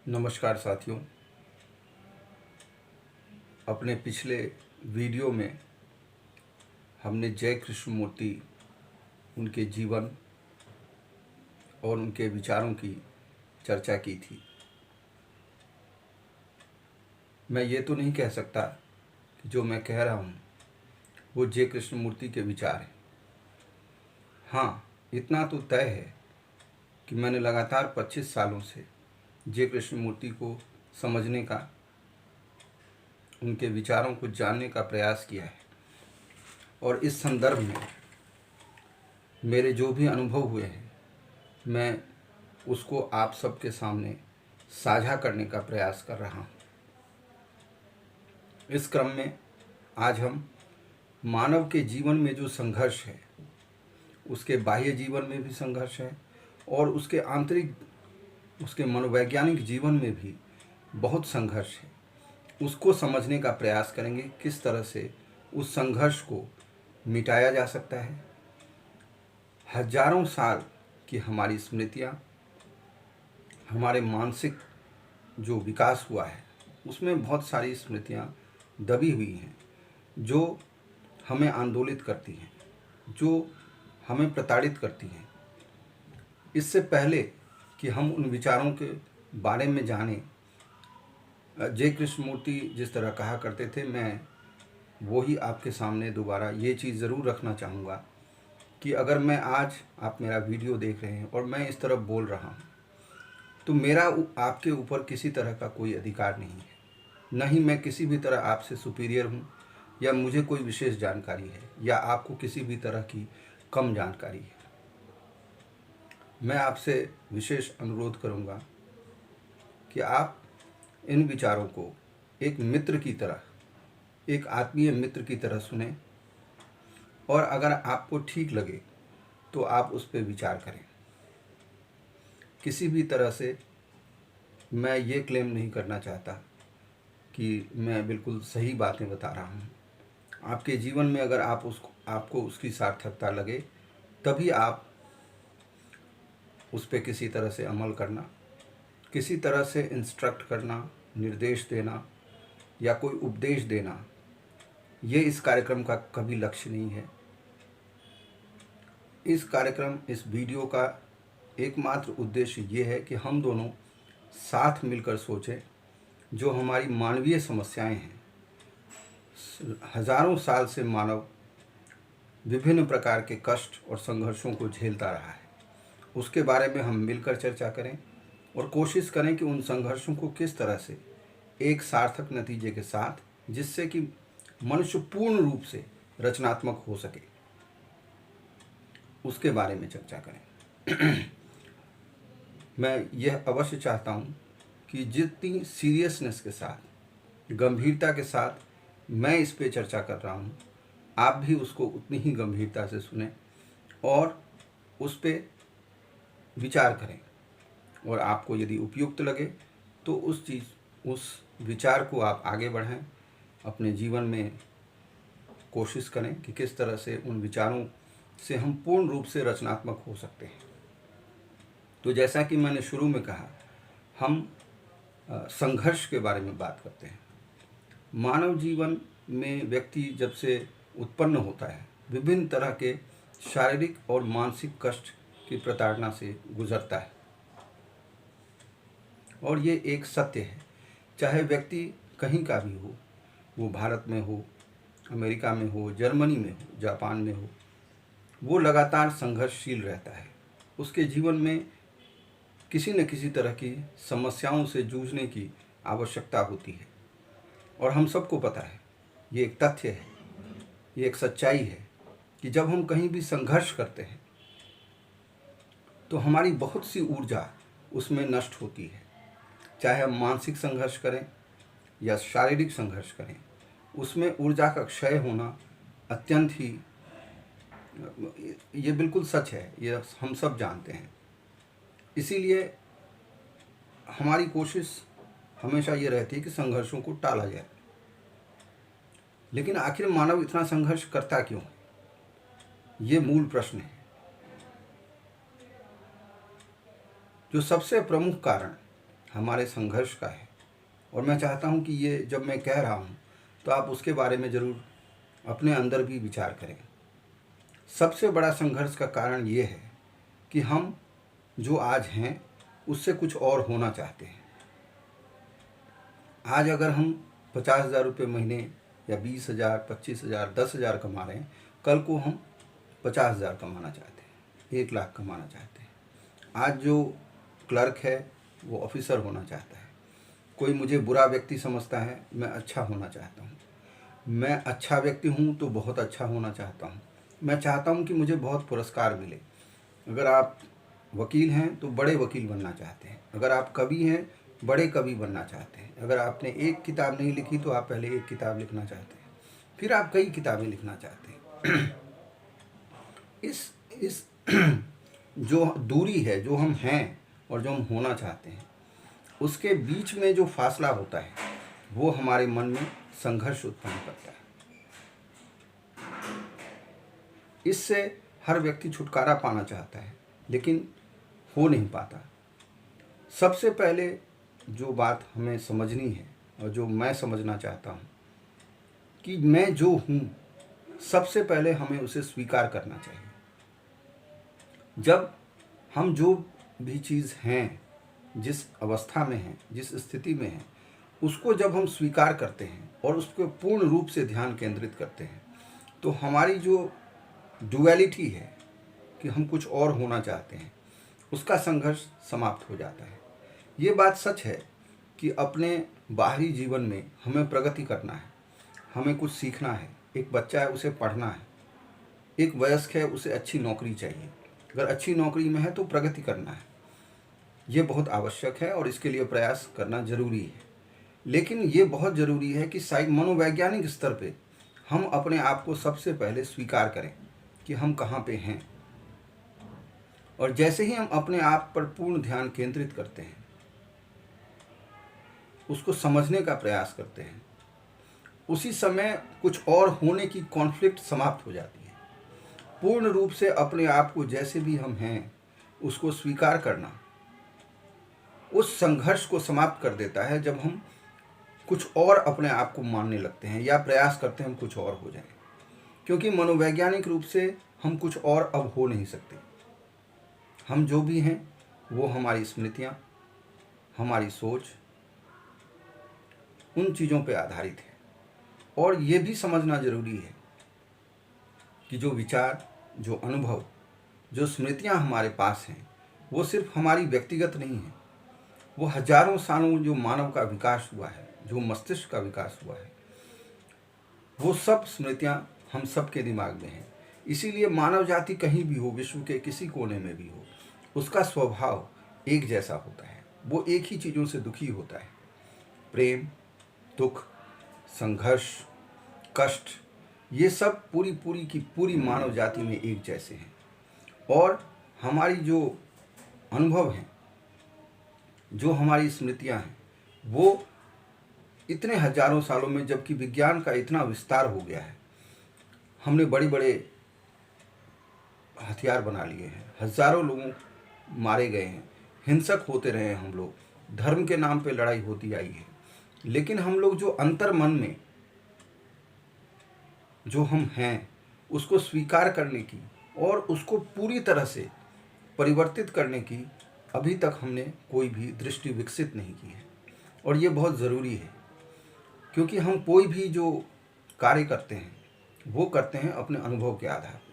नमस्कार साथियों। अपने पिछले वीडियो में हमने जय कृष्णमूर्ति, उनके जीवन और उनके विचारों की चर्चा की थी। मैं ये तो नहीं कह सकता कि जो मैं कह रहा हूँ वो जय कृष्णमूर्ति के विचार हैं। हाँ, इतना तो तय है कि मैंने लगातार 25 सालों से जय कृष्णमूर्ति को समझने का, उनके विचारों को जानने का प्रयास किया है और इस संदर्भ में मेरे जो भी अनुभव हुए हैं मैं उसको आप सबके सामने साझा करने का प्रयास कर रहा हूँ। इस क्रम में आज हम मानव के जीवन में जो संघर्ष है, उसके बाह्य जीवन में भी संघर्ष है और उसके आंतरिक, उसके मनोवैज्ञानिक जीवन में भी बहुत संघर्ष है, उसको समझने का प्रयास करेंगे। किस तरह से उस संघर्ष को मिटाया जा सकता है। हजारों साल की हमारी स्मृतियाँ, हमारे मानसिक जो विकास हुआ है उसमें बहुत सारी स्मृतियाँ दबी हुई हैं जो हमें आंदोलित करती हैं, जो हमें प्रताड़ित करती हैं। इससे पहले कि हम उन विचारों के बारे में जानें, जय कृष्णमूर्ति जिस तरह कहा करते थे, मैं वो ही आपके सामने दोबारा ये चीज़ ज़रूर रखना चाहूँगा कि अगर मैं आज आप मेरा वीडियो देख रहे हैं और मैं इस तरफ बोल रहा हूँ तो मेरा आपके ऊपर किसी तरह का कोई अधिकार नहीं है, न ही मैं किसी भी तरह आपसे सुपीरियर हूँ या मुझे कोई विशेष जानकारी है या आपको किसी भी तरह की कम जानकारी है। मैं आपसे विशेष अनुरोध करूँगा कि आप इन विचारों को एक मित्र की तरह, एक आत्मीय मित्र की तरह सुने और अगर आपको ठीक लगे तो आप उस पर विचार करें। किसी भी तरह से मैं ये क्लेम नहीं करना चाहता कि मैं बिल्कुल सही बातें बता रहा हूँ। आपके जीवन में अगर आपको उसकी सार्थकता लगे तभी आप उस पर किसी तरह से अमल करना, किसी तरह से इंस्ट्रक्ट करना, निर्देश देना या कोई उपदेश देना, ये इस कार्यक्रम का कभी लक्ष्य नहीं है। इस वीडियो का एकमात्र उद्देश्य ये है कि हम दोनों साथ मिलकर सोचें। जो हमारी मानवीय समस्याएं हैं, हजारों साल से मानव विभिन्न प्रकार के कष्ट और संघर्षों को झेलता रहा है, उसके बारे में हम मिलकर चर्चा करें और कोशिश करें कि उन संघर्षों को किस तरह से एक सार्थक नतीजे के साथ, जिससे कि मनुष्य पूर्ण रूप से रचनात्मक हो सके, उसके बारे में चर्चा करें। मैं यह अवश्य चाहता हूँ कि जितनी सीरियसनेस के साथ, गंभीरता के साथ मैं इस पे चर्चा कर रहा हूँ, आप भी उसको उतनी ही गंभीरता से सुने और उस पे विचार करें और आपको यदि उपयुक्त लगे तो उस विचार को आप आगे बढ़ाएं, अपने जीवन में कोशिश करें कि किस तरह से उन विचारों से हम पूर्ण रूप से रचनात्मक हो सकते हैं। तो जैसा कि मैंने शुरू में कहा, हम संघर्ष के बारे में बात करते हैं। मानव जीवन में व्यक्ति जब से उत्पन्न होता है विभिन्न तरह के शारीरिक और मानसिक कष्ट की प्रताड़ना से गुजरता है और ये एक सत्य है। चाहे व्यक्ति कहीं का भी हो, वो भारत में हो, अमेरिका में हो, जर्मनी में हो, जापान में हो, वो लगातार संघर्षशील रहता है। उसके जीवन में किसी न किसी तरह की समस्याओं से जूझने की आवश्यकता होती है और हम सबको पता है, ये एक तथ्य है, ये एक सच्चाई है कि जब हम कहीं भी संघर्ष करते हैं तो हमारी बहुत सी ऊर्जा उसमें नष्ट होती है। चाहे हम मानसिक संघर्ष करें या शारीरिक संघर्ष करें, उसमें ऊर्जा का क्षय होना अत्यंत ही, ये बिल्कुल सच है, ये हम सब जानते हैं। इसीलिए हमारी कोशिश हमेशा ये रहती है कि संघर्षों को टाला जाए। लेकिन आखिर मानव इतना संघर्ष करता क्यों है, ये मूल प्रश्न है। जो सबसे प्रमुख कारण हमारे संघर्ष का है। और मैं चाहता हूँ कि ये जब मैं कह रहा हूँ तो आप उसके बारे में ज़रूर अपने अंदर भी विचार करें। सबसे बड़ा संघर्ष का कारण ये है कि हम जो आज हैं उससे कुछ और होना चाहते हैं। आज अगर हम 50,000 रुपये महीने या 20,000, 25,000, 10,000 कमा रहे हैं, कल को हम 50,000 कमाना चाहते हैं, 1,00,000 कमाना चाहते हैं। आज जो क्लर्क है वो ऑफिसर होना चाहता है। कोई मुझे बुरा व्यक्ति समझता है, मैं अच्छा होना चाहता हूँ। मैं अच्छा व्यक्ति हूँ तो बहुत अच्छा होना चाहता हूँ। मैं चाहता हूँ कि मुझे बहुत पुरस्कार मिले। अगर आप वकील हैं तो बड़े वकील बनना चाहते हैं। अगर आप कवि हैं, बड़े कवि बनना चाहते हैं। अगर आपने एक किताब नहीं लिखी तो आप पहले एक किताब लिखना चाहते हैं, फिर आप कई किताबें लिखना चाहते हैं। इस जो दूरी है, जो हम हैं और जो हम होना चाहते हैं, उसके बीच में जो फासला होता है वो हमारे मन में संघर्ष उत्पन्न करता है। इससे हर व्यक्ति छुटकारा पाना चाहता है लेकिन हो नहीं पाता। सबसे पहले जो बात हमें समझनी है और जो मैं समझना चाहता हूँ कि मैं जो हूँ, सबसे पहले हमें उसे स्वीकार करना चाहिए। जब हम जो भी चीज़ हैं, जिस अवस्था में हैं, जिस स्थिति में हैं, उसको जब हम स्वीकार करते हैं और उसको पूर्ण रूप से ध्यान केंद्रित करते हैं तो हमारी जो डुअलिटी है कि हम कुछ और होना चाहते हैं, उसका संघर्ष समाप्त हो जाता है। ये बात सच है कि अपने बाहरी जीवन में हमें प्रगति करना है, हमें कुछ सीखना है। एक बच्चा है, उसे पढ़ना है। एक वयस्क है, उसे अच्छी नौकरी चाहिए। अगर अच्छी नौकरी में है तो प्रगति करना है। ये बहुत आवश्यक है और इसके लिए प्रयास करना जरूरी है। लेकिन ये बहुत ज़रूरी है कि मनोवैज्ञानिक स्तर पे हम अपने आप को सबसे पहले स्वीकार करें कि हम कहाँ पे हैं। और जैसे ही हम अपने आप पर पूर्ण ध्यान केंद्रित करते हैं, उसको समझने का प्रयास करते हैं, उसी समय कुछ और होने की कॉन्फ्लिक्ट समाप्त हो जाती है। पूर्ण रूप से अपने आप को जैसे भी हम हैं उसको स्वीकार करना उस संघर्ष को समाप्त कर देता है। जब हम कुछ और अपने आप को मानने लगते हैं या प्रयास करते हैं हम कुछ और हो जाएं, क्योंकि मनोवैज्ञानिक रूप से हम कुछ और अब हो नहीं सकते। हम जो भी हैं वो हमारी स्मृतियाँ, हमारी सोच, उन चीज़ों पे आधारित है। और ये भी समझना ज़रूरी है कि जो विचार, जो अनुभव, जो स्मृतियाँ हमारे पास हैं, वो सिर्फ हमारी व्यक्तिगत नहीं है। वो हजारों सालों जो मानव का विकास हुआ है, जो मस्तिष्क का विकास हुआ है, वो सब स्मृतियाँ हम सब के दिमाग में हैं। इसीलिए मानव जाति कहीं भी हो, विश्व के किसी कोने में भी हो, उसका स्वभाव एक जैसा होता है। वो एक ही चीज़ों से दुखी होता है। प्रेम, दुख, संघर्ष, कष्ट, ये सब पूरी की पूरी मानव जाति में एक जैसे हैं। और हमारी जो अनुभव हैं, जो हमारी स्मृतियां हैं, वो इतने हजारों सालों में, जबकि विज्ञान का इतना विस्तार हो गया है, हमने बड़े बड़े हथियार बना लिए हैं, हजारों लोगों मारे गए हैं, हिंसक होते रहे हैं हम लोग, धर्म के नाम पे लड़ाई होती आई है। लेकिन हम लोग जो अंतर मन में जो हम हैं उसको स्वीकार करने की और उसको पूरी तरह से परिवर्तित करने की अभी तक हमने कोई भी दृष्टि विकसित नहीं की है। और ये बहुत ज़रूरी है, क्योंकि हम कोई भी जो कार्य करते हैं वो करते हैं अपने अनुभव के आधार पर।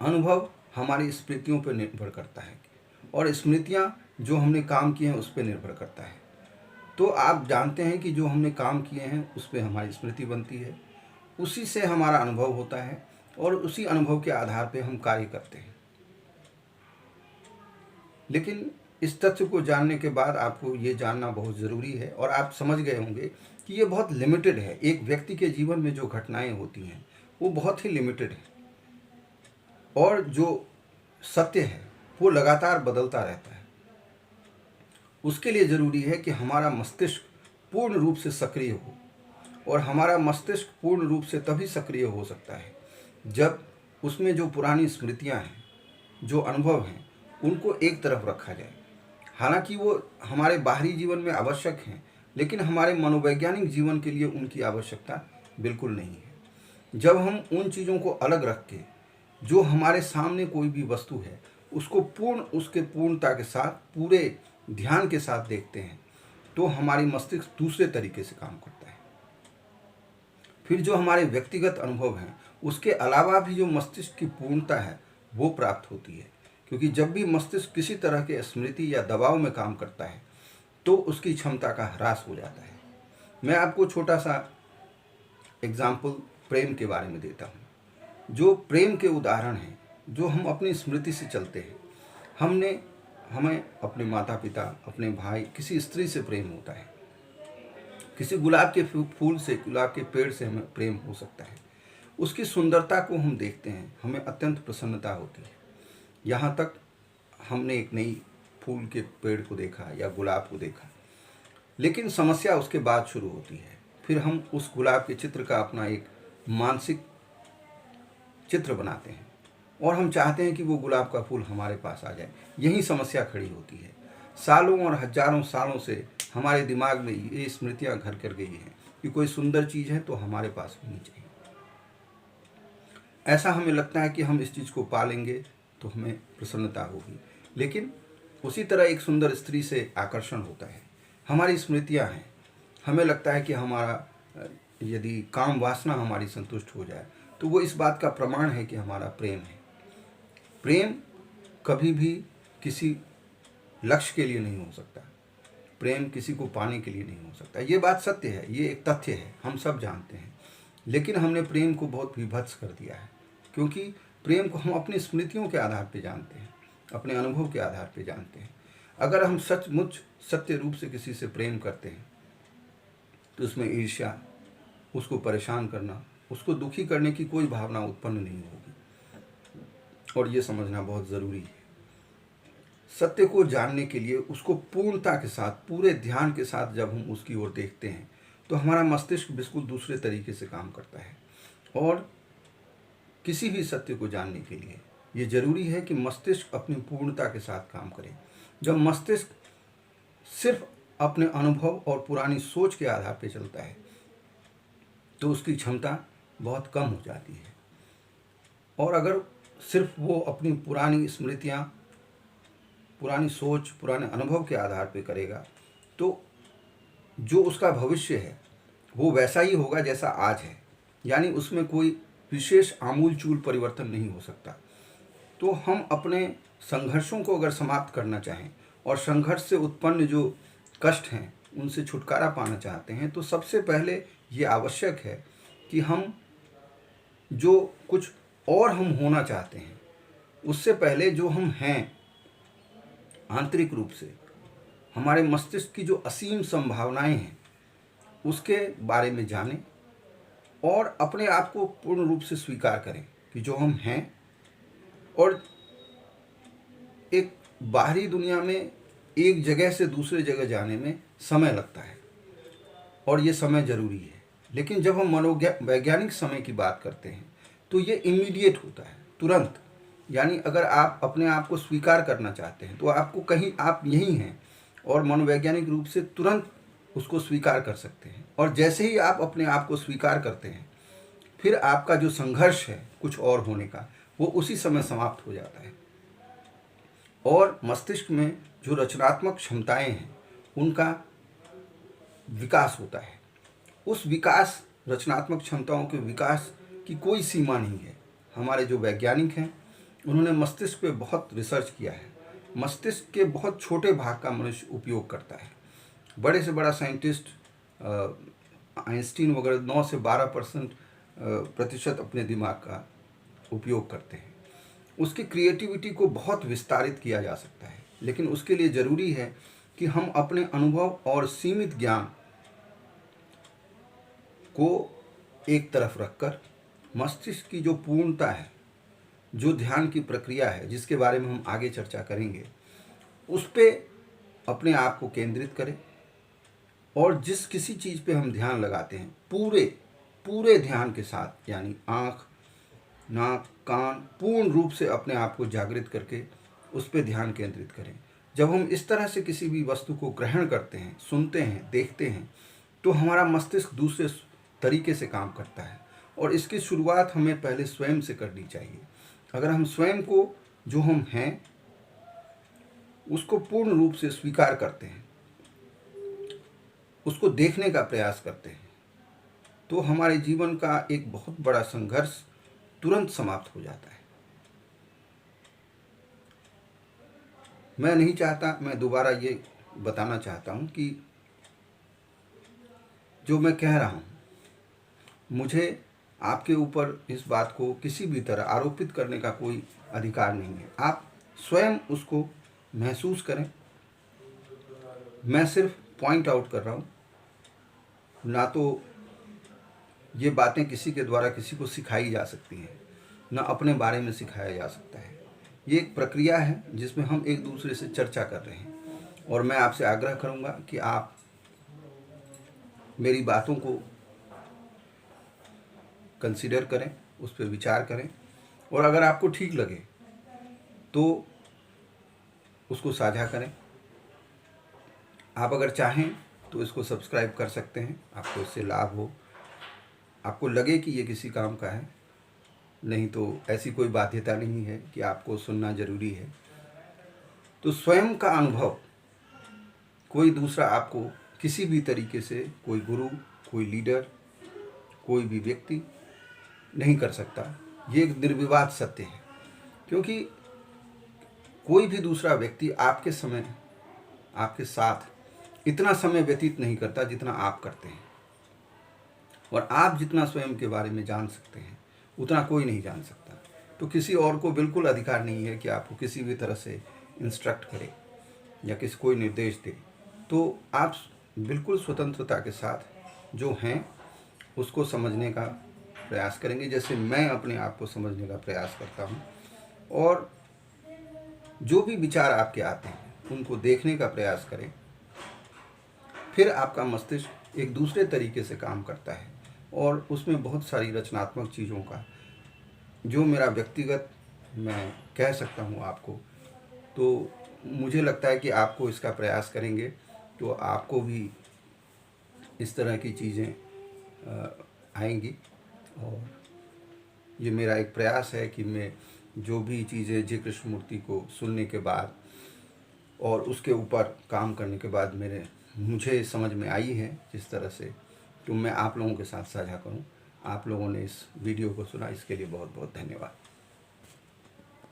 अनुभव हमारी स्मृतियों पर निर्भर करता है और स्मृतियाँ जो हमने काम किए हैं उस पर निर्भर करता है। तो आप जानते हैं कि जो हमने काम किए हैं उस पर हमारी स्मृति बनती है, उसी से हमारा अनुभव होता है और उसी अनुभव के आधार पर हम कार्य करते हैं। लेकिन इस तथ्य को जानने के बाद आपको ये जानना बहुत ज़रूरी है और आप समझ गए होंगे कि ये बहुत लिमिटेड है। एक व्यक्ति के जीवन में जो घटनाएं होती हैं वो बहुत ही लिमिटेड है और जो सत्य है वो लगातार बदलता रहता है। उसके लिए ज़रूरी है कि हमारा मस्तिष्क पूर्ण रूप से सक्रिय हो, और हमारा मस्तिष्क पूर्ण रूप से तभी सक्रिय हो सकता है जब उसमें जो पुरानी स्मृतियां हैं, जो अनुभव हैं, उनको एक तरफ रखा जाए। हालांकि वो हमारे बाहरी जीवन में आवश्यक हैं, लेकिन हमारे मनोवैज्ञानिक जीवन के लिए उनकी आवश्यकता बिल्कुल नहीं है। जब हम उन चीज़ों को अलग रख के जो हमारे सामने कोई भी वस्तु है उसको उसके पूर्णता के साथ पूरे ध्यान के साथ देखते हैं, तो हमारी मस्तिष्क दूसरे तरीके से काम करता है। फिर जो हमारे व्यक्तिगत अनुभव हैं उसके अलावा भी जो मस्तिष्क की पूर्णता है वो प्राप्त होती है, क्योंकि जब भी मस्तिष्क किसी तरह के स्मृति या दबाव में काम करता है तो उसकी क्षमता का ह्रास हो जाता है। मैं आपको छोटा सा एग्जाम्पल प्रेम के बारे में देता हूँ। जो प्रेम के उदाहरण हैं, जो हम अपनी स्मृति से चलते हैं, हमें अपने माता पिता, अपने भाई, किसी स्त्री से प्रेम होता है, किसी गुलाब के फूल से, गुलाब के पेड़ से हमें प्रेम हो सकता है। उसकी सुंदरता को हम देखते हैं, हमें अत्यंत प्रसन्नता होती है। यहाँ तक हमने एक नई फूल के पेड़ को देखा या गुलाब को देखा, लेकिन समस्या उसके बाद शुरू होती है। फिर हम उस गुलाब के चित्र का अपना एक मानसिक चित्र बनाते हैं और हम चाहते हैं कि वो गुलाब का फूल हमारे पास आ जाए। यही समस्या खड़ी होती है। सालों और हजारों सालों से हमारे दिमाग में ये स्मृतियां घर कर गई हैं कि कोई सुंदर चीज़ है तो हमारे पास होनी चाहिए। ऐसा हमें लगता है कि हम इस चीज़ को पालेंगे तो हमें प्रसन्नता होगी, लेकिन उसी तरह एक सुंदर स्त्री से आकर्षण होता है। हमारी स्मृतियां हैं, हमें लगता है कि हमारा यदि काम वासना हमारी संतुष्ट हो जाए तो वो इस बात का प्रमाण है कि हमारा प्रेम है। प्रेम कभी भी किसी लक्ष्य के लिए नहीं हो सकता, प्रेम किसी को पाने के लिए नहीं हो सकता। ये बात सत्य है, ये एक तथ्य है, हम सब जानते हैं। लेकिन हमने प्रेम को बहुत विभत्स कर दिया है, क्योंकि प्रेम को हम अपनी स्मृतियों के आधार पर जानते हैं, अपने अनुभव के आधार पर जानते हैं। अगर हम सचमुच सत्य रूप से किसी से प्रेम करते हैं तो उसमें ईर्ष्या, उसको परेशान करना, उसको दुखी करने की कोई भावना उत्पन्न नहीं होगी। और ये समझना बहुत ज़रूरी है। सत्य को जानने के लिए उसको पूर्णता के साथ, पूरे ध्यान के साथ जब हम उसकी ओर देखते हैं तो हमारा मस्तिष्क बिल्कुल दूसरे तरीके से काम करता है। और किसी भी सत्य को जानने के लिए ये जरूरी है कि मस्तिष्क अपनी पूर्णता के साथ काम करे। जब मस्तिष्क सिर्फ अपने अनुभव और पुरानी सोच के आधार पर चलता है तो उसकी क्षमता बहुत कम हो जाती है। और अगर सिर्फ वो अपनी पुरानी स्मृतियाँ, पुरानी सोच, पुराने अनुभव के आधार पर करेगा तो जो उसका भविष्य है वो वैसा ही होगा जैसा आज है, यानी उसमें कोई विशेष आमूल-चूल परिवर्तन नहीं हो सकता। तो हम अपने संघर्षों को अगर समाप्त करना चाहें और संघर्ष से उत्पन्न जो कष्ट हैं उनसे छुटकारा पाना चाहते हैं तो सबसे पहले ये आवश्यक है कि हम जो कुछ और हम होना चाहते हैं उससे पहले जो हम हैं आंतरिक रूप से, हमारे मस्तिष्क की जो असीम संभावनाएं हैं उसके बारे में जानें और अपने आप को पूर्ण रूप से स्वीकार करें कि जो हम हैं। और एक बाहरी दुनिया में एक जगह से दूसरे जगह जाने में समय लगता है और ये समय ज़रूरी है, लेकिन जब हम मनोवैज्ञानिक समय की बात करते हैं तो ये इमीडिएट होता है, तुरंत। यानी अगर आप अपने आप को स्वीकार करना चाहते हैं तो आपको कहीं आप यहीं हैं और मनोवैज्ञानिक रूप से तुरंत उसको स्वीकार कर सकते हैं। और जैसे ही आप अपने आप को स्वीकार करते हैं फिर आपका जो संघर्ष है कुछ और होने का वो उसी समय समाप्त हो जाता है और मस्तिष्क में जो रचनात्मक क्षमताएं हैं उनका विकास होता है। उस विकास, रचनात्मक क्षमताओं के विकास की कोई सीमा नहीं है। हमारे जो वैज्ञानिक हैं उन्होंने मस्तिष्क पे बहुत रिसर्च किया है। मस्तिष्क के बहुत छोटे भाग का मनुष्य उपयोग करता है। बड़े से बड़ा साइंटिस्ट आइंस्टीन वगैरह 9 से 12% प्रतिशत अपने दिमाग का उपयोग करते हैं। उसकी क्रिएटिविटी को बहुत विस्तारित किया जा सकता है, लेकिन उसके लिए ज़रूरी है कि हम अपने अनुभव और सीमित ज्ञान को एक तरफ रखकर मस्तिष्क की जो पूर्णता है, जो ध्यान की प्रक्रिया है जिसके बारे में हम आगे चर्चा करेंगे, उस पे अपने आप को केंद्रित करें। और जिस किसी चीज़ पे हम ध्यान लगाते हैं पूरे ध्यान के साथ, यानी आँख, नाक, कान, पूर्ण रूप से अपने आप को जागृत करके उस पे ध्यान केंद्रित करें। जब हम इस तरह से किसी भी वस्तु को ग्रहण करते हैं, सुनते हैं, देखते हैं, तो हमारा मस्तिष्क दूसरे तरीके से काम करता है। और इसकी शुरुआत हमें पहले स्वयं से करनी चाहिए। अगर हम स्वयं को, जो हम हैं, उसको पूर्ण रूप से स्वीकार करते हैं, उसको देखने का प्रयास करते हैं, तो हमारे जीवन का एक बहुत बड़ा संघर्ष तुरंत समाप्त हो जाता है। मैं नहीं चाहता, मैं दोबारा ये बताना चाहता हूँ कि जो मैं कह रहा हूँ, मुझे आपके ऊपर इस बात को किसी भी तरह आरोपित करने का कोई अधिकार नहीं है। आप स्वयं उसको महसूस करें। मैं सिर्फ पॉइंट आउट कर रहा हूँ, ना तो ये बातें किसी के द्वारा किसी को सिखाई जा सकती हैं, ना अपने बारे में सिखाया जा सकता है। ये एक प्रक्रिया है जिसमें हम एक दूसरे से चर्चा कर रहे हैं, और मैं आपसे आग्रह करूँगा कि आप मेरी बातों को कंसीडर करें, उस पर विचार करें, और अगर आपको ठीक लगे तो उसको साझा करें। आप अगर चाहें तो इसको सब्सक्राइब कर सकते हैं, आपको इससे लाभ हो, आपको लगे कि ये किसी काम का है। नहीं तो ऐसी कोई बाध्यता नहीं है कि आपको सुनना ज़रूरी है। तो स्वयं का अनुभव कोई दूसरा आपको किसी भी तरीके से, कोई गुरु, कोई लीडर, कोई भी व्यक्ति नहीं कर सकता। ये एक निर्विवाद सत्य है, क्योंकि कोई भी दूसरा व्यक्ति आपके साथ इतना समय व्यतीत नहीं करता जितना आप करते हैं। और आप जितना स्वयं के बारे में जान सकते हैं उतना कोई नहीं जान सकता। तो किसी और को बिल्कुल अधिकार नहीं है कि आपको किसी भी तरह से इंस्ट्रक्ट करे या किसी कोई निर्देश दे। तो आप बिल्कुल स्वतंत्रता के साथ जो हैं उसको समझने का प्रयास करेंगे, जैसे मैं अपने आप को समझने का प्रयास करता हूँ। और जो भी विचार आपके आते हैं उनको देखने का प्रयास करें। फिर आपका मस्तिष्क एक दूसरे तरीके से काम करता है, और उसमें बहुत सारी रचनात्मक चीज़ों का, जो मेरा व्यक्तिगत मैं कह सकता हूँ आपको, तो मुझे लगता है कि आपको इसका प्रयास करेंगे तो आपको भी इस तरह की चीज़ें आएंगी। और ये मेरा एक प्रयास है कि मैं जो भी चीज़ें जय कृष्णमूर्ति को सुनने के बाद और उसके ऊपर काम करने के बाद मुझे समझ में आई है जिस तरह से, तो मैं आप लोगों के साथ साझा करूं। आप लोगों ने इस वीडियो को सुना, इसके लिए बहुत बहुत धन्यवाद।